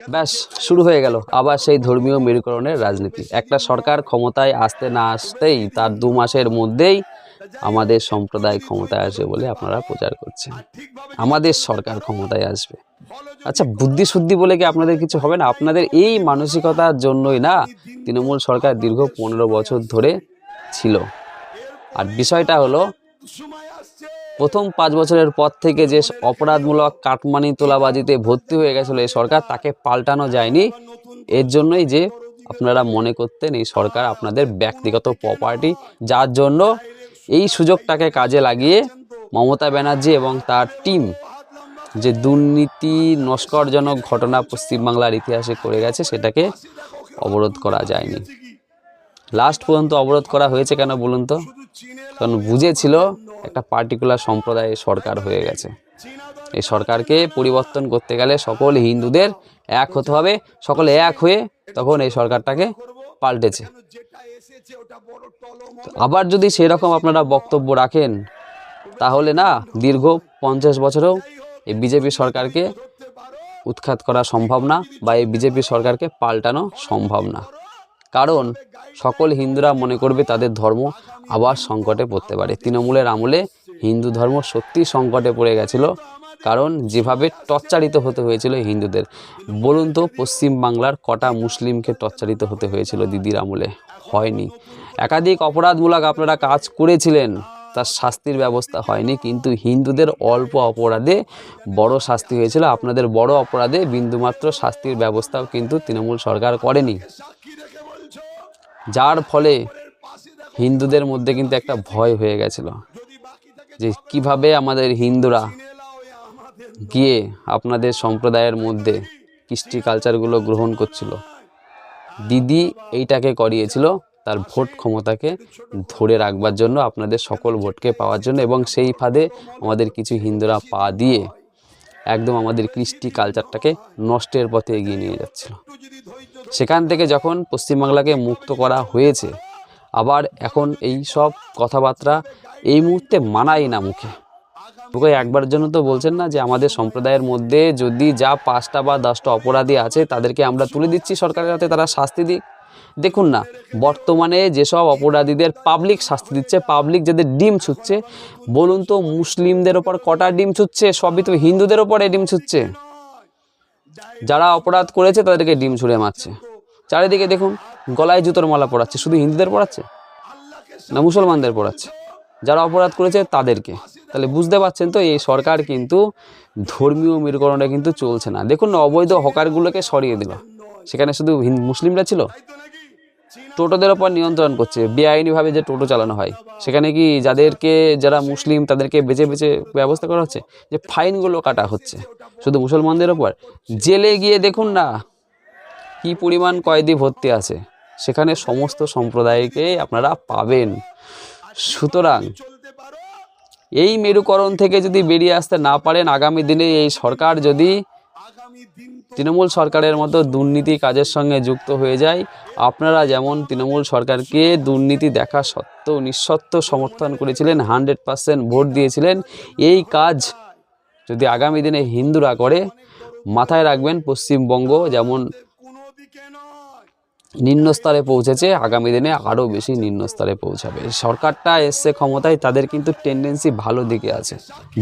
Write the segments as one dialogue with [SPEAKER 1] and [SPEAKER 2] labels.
[SPEAKER 1] ব্যাস শুরু হয়ে গেল আবার সেই ধর্মীয় মেরুকরণের রাজনীতি। একটা সরকার ক্ষমতায় আসতে না আসতেই তার 2 মাসের মধ্যেই আমাদের সম্প্রদায় ক্ষমতায় আসবে বলে আপনারা প্রচার করছেন। আমাদের সরকার ক্ষমতায় আসবে। আচ্ছা, বুদ্ধি শুদ্ধি বলে কি আপনাদের কিছু হবে না? আপনাদের এই মানসিকতার জন্যই না তৃণমূল সরকার দীর্ঘ 15 বছর ধরে ছিল। আর বিষয়টা হলো, প্রথম 5 বছরের পর থেকে যে অপরাধমূলক কাটমানি তোলাবাজিতে ভর্তি হয়ে গেছিল এই সরকার, তাকে পাল্টানো যায়নি। এর জন্যই যে আপনারা মনে করতেন এই সরকার আপনাদের ব্যক্তিগত প্রপার্টি, যার জন্য এই সুযোগটাকে কাজে লাগিয়ে মমতা ব্যানার্জি এবং তার টিম যে দুর্নীতি নস্করজনক ঘটনা পশ্চিমবাংলার ইতিহাসে করে গেছে, সেটাকে অবরোধ করা যায়নি। লাস্ট পর্যন্ত অবরোধ করা হয়েছে কেন বলুন তো? কারণ বুঝেছিল একটা পার্টিকুলার সম্প্রদায়ের সরকার হয়ে গেছে। এই সরকারকে পরিবর্তন করতে গেলে সকল হিন্দুদের এক হতে হবে। সকলে এক হয়ে তখন এই সরকারটাকে পাল্টেছে। আবার যদি সেরকম আপনারা বক্তব্য রাখেন, তাহলে না দীর্ঘ 50 বছরেও এই বিজেপি সরকারকে উৎখাত করা সম্ভব না, বা এই বিজেপি সরকারকে পাল্টানো সম্ভব না। কারণ সকল হিন্দুরা মনে করবে তাদের ধর্ম আবার সংকটে পড়তে পারে। তৃণমূলের আমলে হিন্দু ধর্ম সত্যি সংকটে পড়ে গেছিল, কারণ যেভাবে টর্চারিত হতে হয়েছিল হিন্দুদের। বলুন তো, পশ্চিমবাংলার কটা মুসলিমকে টর্চারিত হতে হয়েছিল দিদির আমলে? হয়নি। একাধিক অপরাধমূলক আপনারা কাজ করেছিলেন, তার শাস্তির ব্যবস্থা হয়নি, কিন্তু হিন্দুদের অল্প অপরাধে বড় শাস্তি হয়েছিল। আপনাদের বড় অপরাধে বিন্দুমাত্র শাস্তির ব্যবস্থাও কিন্তু তৃণমূল সরকার করেনি, যার ফলে হিন্দুদের মধ্যে কিন্তু একটা ভয় হয়ে গেছিল যে কিভাবে আমাদের হিন্দুরা গিয়ে আপনাদের সম্প্রদায়ের মধ্যে কৃষ্টি কালচারগুলো গ্রহণ করছিল। দিদি এইটাকে করিয়েছিল তার ভোট ক্ষমতাকে ধরে রাখবার জন্য, আপনাদের সকল ভোটকে পাওয়ার জন্য, এবং সেই ফাঁদে আমাদের কিছু হিন্দুরা পা দিয়ে একদম আমাদের কৃষ্টি কালচারটাকে নষ্টের পথে এগিয়ে নিয়ে যাচ্ছিল। সেখান থেকে যখন পশ্চিমবাংলাকে মুক্ত করা হয়েছে, আবার এখন এই সব কথাবার্তা এই মুহূর্তে মানাই না মুখে। ওকে একবার জন্য তো বলছেন না যে আমাদের সম্প্রদায়ের মধ্যে যদি যা 5টা বা 10টা অপরাধী আছে তাদেরকে আমরা তুলে দিচ্ছি সরকারের হাতে, তারা শাস্তি দিক। দেখুন না, বর্তমানে যেসব অপরাধীদের পাবলিক শাস্তি দিচ্ছে, পাবলিক যাদের ডিম ছুটছে, বলুন তো মুসলিমদের ওপর কটা ডিম ছুটছে? সবই তো হিন্দুদের ওপরে ডিম ছুটছে। যারা অপরাধ করেছে তাদেরকে ডিম ছুঁড়ে মারছে। চারিদিকে দেখুন, গলায় জুতোর মালা পড়াচ্ছে, শুধু হিন্দুদের পড়াচ্ছে না মুসলমানদের পড়াচ্ছে? যারা অপরাধ করেছে তাদেরকে। তাহলে বুঝতে পারছেন তো, এই সরকার কিন্তু ধর্মীয় মেরুকরণটা কিন্তু চলছে না। দেখুন না, অবৈধ হকারগুলোকে সরিয়ে দিল, সেখানে শুধু মুসলিমরা ছিল। টোটোদের ওপর নিয়ন্ত্রণ করছে, বেআইনিভাবে যে টোটো চালানো হয় সেখানে কি যারা মুসলিম তাদেরকে বেছে বেছে ব্যবস্থা করা হচ্ছে, যে ফাইনগুলো কাটা হচ্ছে শুধু মুসলমানদের ওপর। জেলে গিয়ে দেখুন না কি পরিমাণ কয়েদি ভর্তি আছে, সেখানে সমস্ত সম্প্রদায়কে আপনারা পাবেন। সুতরাং এই মেরুকরণ থেকে যদি বেরিয়ে আসতে না পারেন, আগামী দিনে এই সরকার যদি তৃণমূল সরকারের মতো দুর্নীতি কাজের সঙ্গে যুক্ত হয়ে যায়, আপনারা যেমন তৃণমূল সরকারকে দুর্নীতি দেখা সত্ত্বেও নিঃশর্ত সমর্থন করেছিলেন, 100% ভোট দিয়েছিলেন, এই কাজ যদি আগামী দিনে হিন্দুরা করে, মাথায় রাখবেন পশ্চিমবঙ্গ যেমন নিম্নস্তরে পৌঁছেছে, আগামী দিনে আরও বেশি নিম্নস্তরে পৌঁছাবে। সরকারটা এসছে ক্ষমতায়, তাদের কিন্তু টেন্ডেন্সি ভালো দিকে আছে।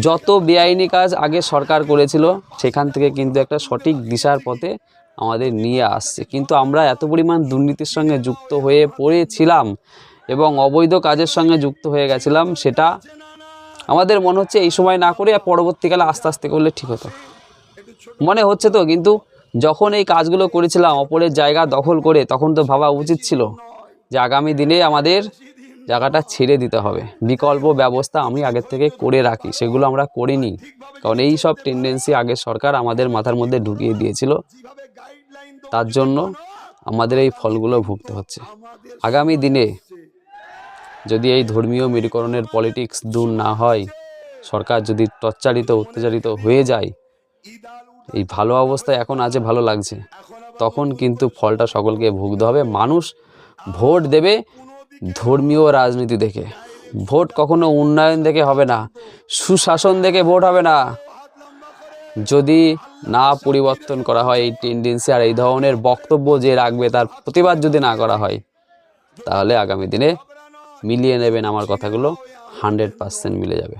[SPEAKER 1] যত বেআইনি কাজ আগে সরকার করেছিল সেখান থেকে কিন্তু একটা সঠিক দিশার পথে আমাদের নিয়ে আসছে। কিন্তু আমরা এত পরিমাণ দুর্নীতির সঙ্গে যুক্ত হয়ে পড়েছিলাম এবং অবৈধ কাজের সঙ্গে যুক্ত হয়ে গেছিলাম, সেটা আমাদের মনে হচ্ছে এই সময় না করে পরবর্তীকালে আস্তে আস্তে করলে ঠিক হতো মনে হচ্ছে তো। কিন্তু যখন এই কাজগুলো করেছিলাম অপরের জায়গা দখল করে, তখন তো ভাবা উচিত ছিল যে আগামী দিনে আমাদের জায়গাটা ছেড়ে দিতে হবে, বিকল্প ব্যবস্থা আমি আগের থেকে করে রাখি। সেগুলো আমরা করিনি, কারণ এই সব টেন্ডেন্সি আগের সরকার আমাদের মাথার মধ্যে ঢুকিয়ে দিয়েছিল, তার জন্য আমাদের এই ফলগুলো ভুগতে হচ্ছে। আগামী দিনে যদি এই ধর্মীয় মেরুকরণের পলিটিক্স দূর না হয়, সরকার যদি টর্চারিত অত্যাচারিত হয়ে যায়, এই ভালো অবস্থায় এখন আছে ভালো লাগছে, তখন কিন্তু ফলটা সকলকে ভুগতে হবে। মানুষ ভোট দেবে ধর্মীয় রাজনীতি দেখে, ভোট কখনো উন্নয়ন দেখে হবে না, সুশাসন দেখে ভোট হবে না। যদি না পরিবর্তন করা হয় এই টেন্ডেন্সি আর এই ধরনের বক্তব্য যে রাখবে তার প্রতিবাদ যদি না করা হয়, তাহলে আগামী দিনে মিলিয়ে নেবেন আমার কথাগুলো, 100% মিলে যাবে।